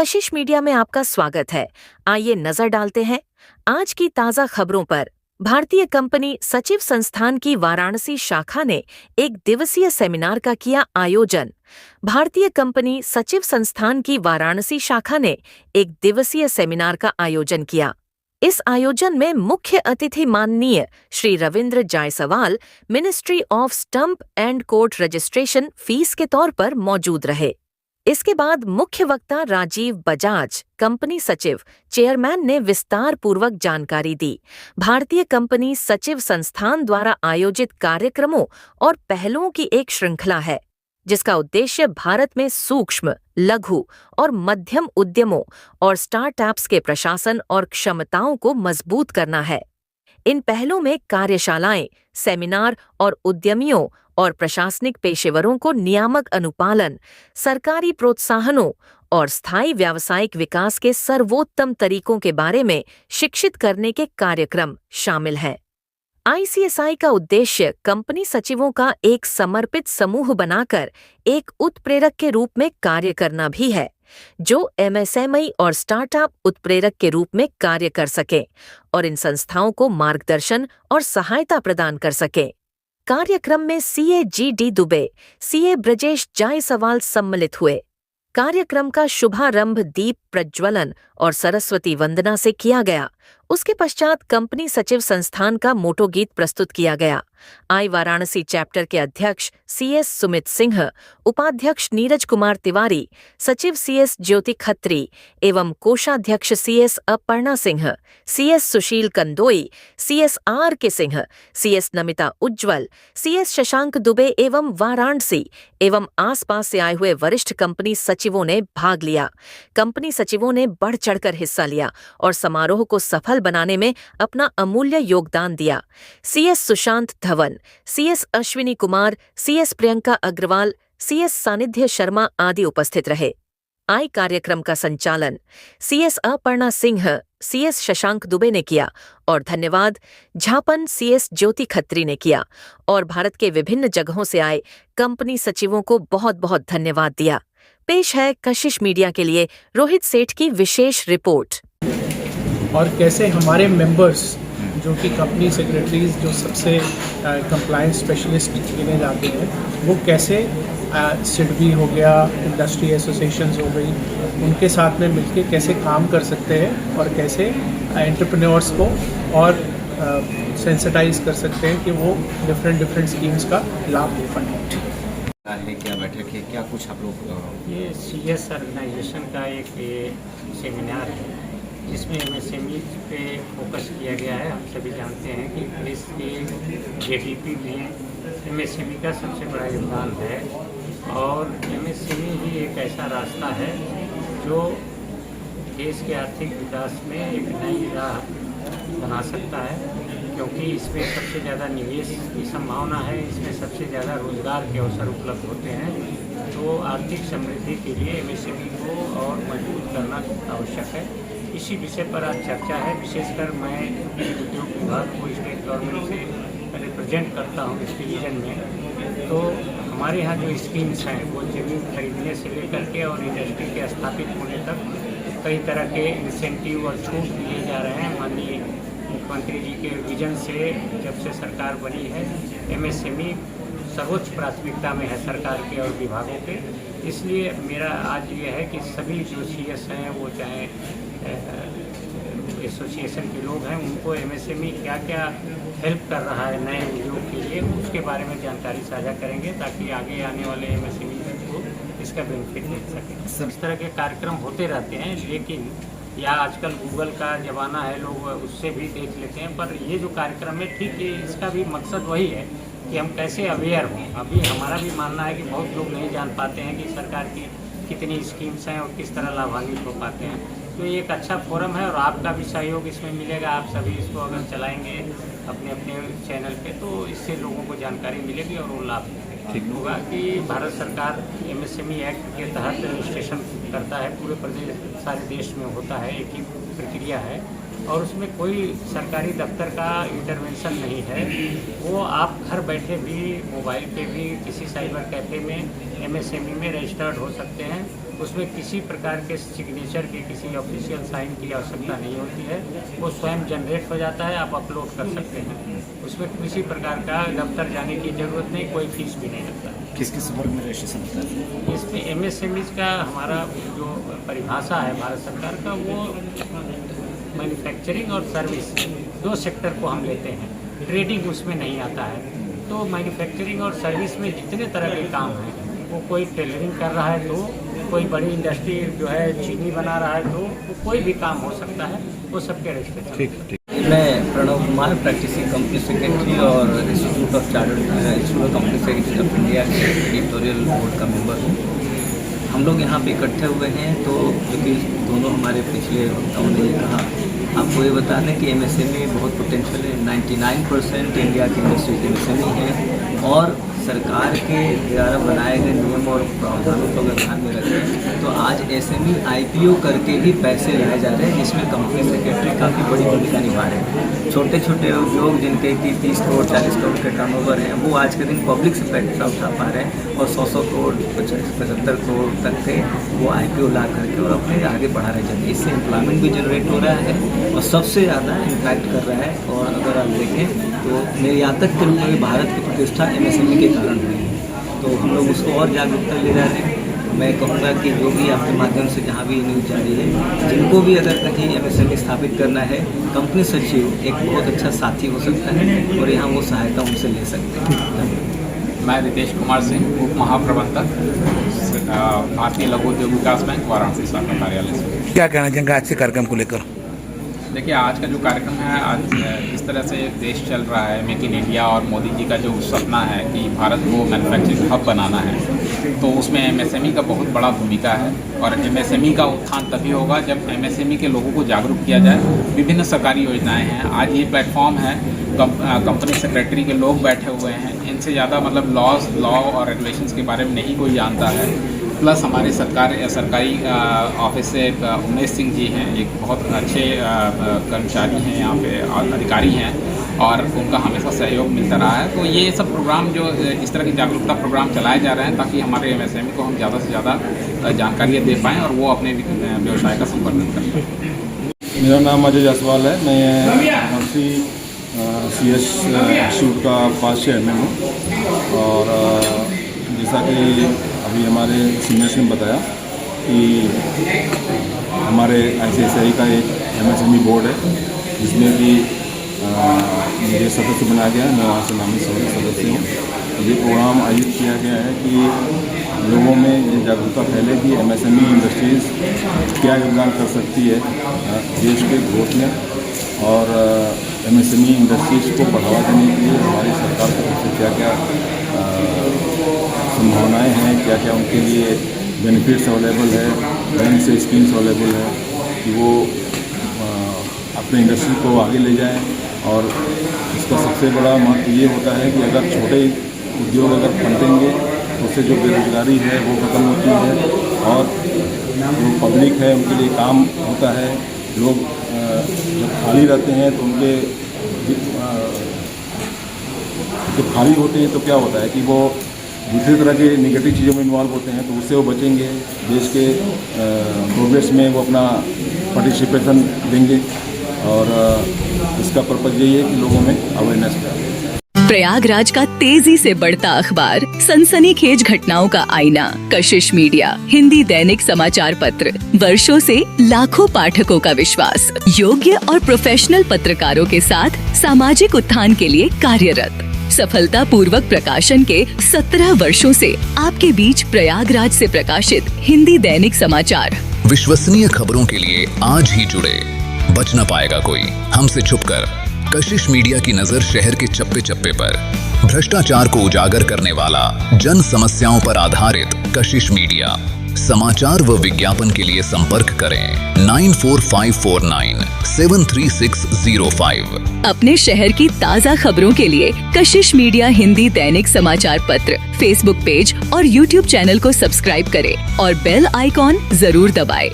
कशिश media में आपका स्वागत है। आइए नजर डालते हैं आज की ताजा खबरों पर। भारतीय कंपनी सचिव संस्थान की वाराणसी शाखा ने एक दिवसीय सेमिनार का किया आयोजन। भारतीय कंपनी सचिव संस्थान की वाराणसी शाखा ने एक दिवसीय सेमिनार का आयोजन किया। इस आयोजन में मुख्य अतिथि माननीय Shri Ravindra Jaiswal ministry off stump and court registration fees के तौर पर मौजूद रहे। इसके बाद मुख्य वक्ता राजीव बजाज कंपनी सचिव चेयरमैन ने विस्तार पूर्वक जानकारी दी। भारतीय कंपनी सचिव संस्थान द्वारा आयोजित कार्यक्रमों और पहलों की एक श्रृंखला है, जिसका उद्देश्य भारत में सूक्ष्म, लघु और मध्यम उद्यमों और स्टार्टअप्स के प्रशासन और क्षमताओं को मजबूत करना है। इन पहलों में कार्यशालाएं, सेमिनार और उद्यमियों और प्रशासनिक पेशेवरों को नियामक अनुपालन, सरकारी प्रोत्साहनों और स्थायी व्यावसायिक विकास के सर्वोत्तम तरीकों के बारे में शिक्षित करने के कार्यक्रम शामिल हैं। आईसीएसआई का उद्देश्य कंपनी सचिवों का एक समर्पित समूह बनाकर एक उत्प्रेरक के रूप में कार्य करना भी है, जो एमएसएमई और स्टार्टअप उत्प्रेरक के रूप में कार्य कर सके और इन संस्थाओं को मार्गदर्शन और सहायता प्रदान कर सके। कार्यक्रम में CA GD. Dubey, CA Brajesh Jaiswal सम्मिलित हुए। कार्यक्रम का शुभारंभ दीप प्रज्वलन और सरस्वती वंदना से किया गया। उसके पश्चात कंपनी सचिव संस्थान का मोटो गीत प्रस्तुत किया गया। आई वाराणसी चैप्टर के अध्यक्ष सीएस सुमित सिंह, उपाध्यक्ष नीरज कुमार तिवारी, सचिव सीएस ज्योति खत्री एवं कोषाध्यक्ष CS Aparna Singh, CS Sushil Kandoi, CS R K Singh, CS Namita Ujjwal, CS Shashank Dubey एवं वाराणसी एवं आसपास से आए हुए वरिष्ठ कंपनी सचिवों ने भाग लिया। कंपनी सचिवों ने बढ़ चढ़कर हिस्सा लिया और समारोह को सफल बनाने में अपना अमूल्य योगदान दिया। CS Sushant Dhawan, CS Ashwini Kumar, CS Priyanka Agarwal, CS Sanidhya Sharma आदि उपस्थित रहे। आई कार्यक्रम का संचालन सीएस अपर्णा सिंह, सीएस शशांक दुबे ने किया और धन्यवाद झापन सीएस ज्योति खत्री ने किया और भारत के विभिन्न जगहों से आए कंपनी सचिवों को बहुत बहुत धन्यवाद दिया। पेश है कशिश मीडिया के लिए रोहित सेठ की विशेष रिपोर्ट। और कैसे हमारे मेंबर्स जो कि कंपनी सेक्रेटरीज जो सबसे कंप्लायंस स्पेशलिस्ट गिने जाते हैं, वो कैसे सिडबी हो गया, इंडस्ट्री एसोसिएशंस हो गई, उनके साथ में मिलके कैसे काम कर सकते हैं और कैसे एंटरप्रेन्योर्स को और सेंसिटाइज कर सकते हैं कि वो डिफरेंट स्कीम्स का लाभ ले पाएँ। है क्या बैठक है, क्या कुछ आप लोग? ये सीएस ऑर्गेनाइजेशन का एक सेमिनार है जिसमें एमएसएमई पे फोकस किया गया है। हम सभी जानते हैं कि देश के जीडीपी में एमएसएमई का सबसे बड़ा योगदान है और एमएसएमई ही एक ऐसा रास्ता है जो देश के आर्थिक विकास में एक नई राह बना सकता है, क्योंकि इसमें सबसे ज़्यादा निवेश की संभावना है, इसमें सबसे ज़्यादा रोजगार के अवसर उपलब्ध होते हैं। तो आर्थिक समृद्धि के लिए एमएसएमई को और मजबूत करना आवश्यक है। इसी विषय पर आज चर्चा है। विशेषकर मैं उद्योग विभाग को स्टेट गवर्नमेंट से रिप्रेजेंट करता हूँ इस डिवीज़न में। तो हमारे यहाँ जो स्कीम्स हैं वो ज़मीन खरीदने से लेकर के और इंडस्ट्री के स्थापित होने तक कई तरह के इंसेंटिव और छूट दिए जा रहे हैं। माननीय मुख्यमंत्री जी के विजन से जब से सरकार बनी है, एमएसएमई सर्वोच्च प्राथमिकता में है सरकार के और विभागों के। इसलिए मेरा आज ये है कि सभी जो सीएस हैं, वो चाहे एसोसिएशन के लोग हैं, उनको एमएसएमई क्या क्या हेल्प कर रहा है नए उद्योग के लिए, उसके बारे में जानकारी साझा करेंगे ताकि आगे आने वाले एमएसएमई को इसका बेनिफिट मिल सके। इस तरह के कार्यक्रम होते रहते हैं, लेकिन या आजकल गूगल का ज़माना है, लोग उससे भी देख लेते हैं, पर ये जो कार्यक्रम है ठीक है, इसका भी मकसद वही है कि हम कैसे अवेयर हों। अभी हमारा भी मानना है कि बहुत लोग नहीं जान पाते हैं कि सरकार की कितनी स्कीम्स हैं और किस तरह लाभान्वित हो पाते हैं। तो ये एक अच्छा फोरम है और आपका भी सहयोग इसमें मिलेगा। आप सभी इसको अगर चलाएंगे अपने अपने चैनल पे, तो इससे लोगों को जानकारी मिलेगी और वो लाभ ठीक होगा कि भारत सरकार एमएसएमई एक्ट के तहत रजिस्ट्रेशन करता है। पूरे प्रदेश सारे देश में होता है, एक ही प्रक्रिया है। और उसमें कोई सरकारी दफ्तर का इंटरवेंशन नहीं है। वो आप घर बैठे भी मोबाइल पे भी किसी साइबर कैफ़े में एमएसएमई में रजिस्टर्ड हो सकते हैं। उसमें किसी प्रकार के सिग्नेचर की, किसी ऑफिशियल साइन की आवश्यकता नहीं होती है। वो स्वयं जनरेट हो जाता है, आप अपलोड कर सकते हैं। उसमें किसी प्रकार का दफ्तर जाने की ज़रूरत नहीं, कोई फीस भी नहीं लगता। किस किस वर्ग में रजिस्ट्रेशन होता है? इसमें एमएसएमई का हमारा जो परिभाषा है भारत सरकार का, वो मैन्युफैक्चरिंग और सर्विस 2 सेक्टर को हम लेते हैं। ट्रेडिंग उसमें नहीं आता है। तो मैन्युफैक्चरिंग और सर्विस में जितने तरह के काम हैं, वो कोई टेलरिंग कर रहा है तो, कोई बड़ी इंडस्ट्री जो है चीनी बना रहा है तो, वो कोई भी काम हो सकता है, वो सबके रजिस्ट्रेशन। ठीक। मैं Pranav Kumar, practicing company secretary और institute of chartered institute of company secretary of India के एडिटोरियल बोर्ड का मेंबर हूँ। हम लोग यहाँ पे इकट्ठे हुए हैं तो क्योंकि दोनों हमारे पिछले वक्ताओं ने ये कहा, आपको ये बता दें कि एमएसएमई बहुत पोटेंशियल है। 99% इंडिया की इंडस्ट्रीज एमएसएमई है और सरकार के द्वारा बनाए गए नियम और प्रावधानों को अगर ध्यान में रखें तो आज एसएमई आईपीओ करके ही पैसे लाए जा रहे हैं, जिसमें कंपनी सेक्रेटरी काफ़ी बड़ी भूमिका निभा रहे हैं। छोटे छोटे उद्योग जिनके कि 30 करोड़ 40 करोड़ के टर्नओवर हैं, वो आज के दिन पब्लिक से पैसा उठा पा रहे हैं और 100 करोड़ 75 करोड़ तक के वो आईपीओ ला करके और अपने आगे बढ़ा रहे हैं। इससे एम्प्लॉयमेंट भी जनरेट हो रहा है और सबसे ज़्यादा इम्पैक्ट कर रहा है। और अगर आप देखें तो निर्यातक के रूप में भारत की प्रतिष्ठा एमएसएमई के कारण हुई है। तो हम लोग उसको और जागरूकता ले जा रहे हैं। मैं कहूँगा कि जो भी आपके माध्यम से जहाँ भी न्यूज़ जा रही है, जिनको भी अगर कहीं एमएसएमई स्थापित करना है, कंपनी सचिव एक बहुत अच्छा साथी हो सकता है और यहाँ वो सहायता उनसे ले सकते हैं। मैं रितेश कुमार सिंह, उप महाप्रबंधक, भारतीय लघु उद्योग विकास बैंक, वाराणसी शाखा कार्यालय से। क्या कहना चाहेंगे आज से कार्यक्रम को लेकर? देखिए, आज का जो कार्यक्रम है, आज इस तरह से देश चल रहा है मेक इन इंडिया और मोदी जी का जो सपना है कि भारत को मैन्युफैक्चरिंग हब बनाना है, तो उसमें एमएसएमई का बहुत बड़ा भूमिका है। और एमएसएमई का उत्थान तभी होगा जब एमएसएमई के लोगों को जागरूक किया जाए। विभिन्न सरकारी योजनाएं हैं, आज ये प्लेटफॉर्म है, कंपनी सेक्रेटरी के लोग बैठे हुए हैं, इनसे ज़्यादा मतलब लॉ और रेगुलेशंस के बारे में नहीं कोई जानता है। प्लस हमारे सरकारी ऑफिस से उमेश सिंह जी हैं, एक बहुत अच्छे कर्मचारी हैं, यहाँ पे अधिकारी हैं और उनका हमेशा सहयोग मिलता रहा है। तो ये सब प्रोग्राम जो इस तरह की जागरूकता प्रोग्राम चलाए जा रहे हैं ताकि हमारे एमएसएमई को हम ज़्यादा से ज़्यादा जानकारियाँ दे पाएँ और वो अपने व्यवसाय का संवर्धन कर पाएँ। मेरा नाम अजय जायसवाल है। मैं मंत्री CS इंस्टीट्यूट का पास चेयरमैन हूँ। और जैसा कि अभी हमारे सीनियर्स ने बताया कि हमारे ICSI का एक एमएसएमई बोर्ड है जिसमें कि मुझे सदस्य बनाया गया है। मैं वहाँ से नामित सदस्य हूँ। ये प्रोग्राम आयोजित किया गया है कि लोगों में ये जागरूकता फैले कि एमएसएमई इंडस्ट्रीज़ क्या योगदान कर सकती है देश के ग्रोथ में। और एमएसएमई इंडस्ट्रीज़ को बढ़ावा देने के लिए हमारी सरकार की तरफ से क्या क्या संभावनाएं हैं, क्या क्या उनके लिए बेनिफिट्स अवेलेबल है, बैंक से स्कीम्स अवेलेबल है कि वो अपने इंडस्ट्री को आगे ले जाएं। और इसका सबसे बड़ा महत्व ये होता है कि अगर छोटे उद्योग अगर पनपेंगे तो उससे जो बेरोजगारी है वो खत्म होती है और जो पब्लिक है उनके लिए काम होता है। लोग जब खाली रहते हैं तो उनके जब खाली होते हैं तो क्या होता है कि वो दूसरी तरह के निगेटिव चीज़ों में इन्वॉल्व होते हैं, तो उससे वो बचेंगे। देश के प्रोग्रेस में वो अपना पार्टिसिपेशन देंगे और इसका पर्पज़ यही है कि लोगों में अवेयरनेस फैले। प्रयागराज का तेजी से बढ़ता अखबार, सनसनीखेज घटनाओं का आईना, कशिश मीडिया, हिंदी दैनिक समाचार पत्र, वर्षों से लाखों पाठकों का विश्वास, योग्य और प्रोफेशनल पत्रकारों के साथ सामाजिक उत्थान के लिए कार्यरत, सफलता पूर्वक प्रकाशन के 17 वर्षों से आपके बीच प्रयागराज से प्रकाशित हिंदी दैनिक समाचार। विश्वसनीय खबरों के लिए आज ही जुड़े, बच न पाएगा कोई हमसे छुपकर। कशिश मीडिया की नजर शहर के चप्पे चप्पे पर, भ्रष्टाचार को उजागर करने वाला, जन समस्याओं पर आधारित कशिश मीडिया। समाचार व विज्ञापन के लिए संपर्क करें 94549 73605। अपने शहर की ताज़ा खबरों के लिए कशिश मीडिया हिंदी दैनिक समाचार पत्र फेसबुक पेज और YouTube चैनल को सब्सक्राइब करें और बेल आइकॉन जरूर दबाएं।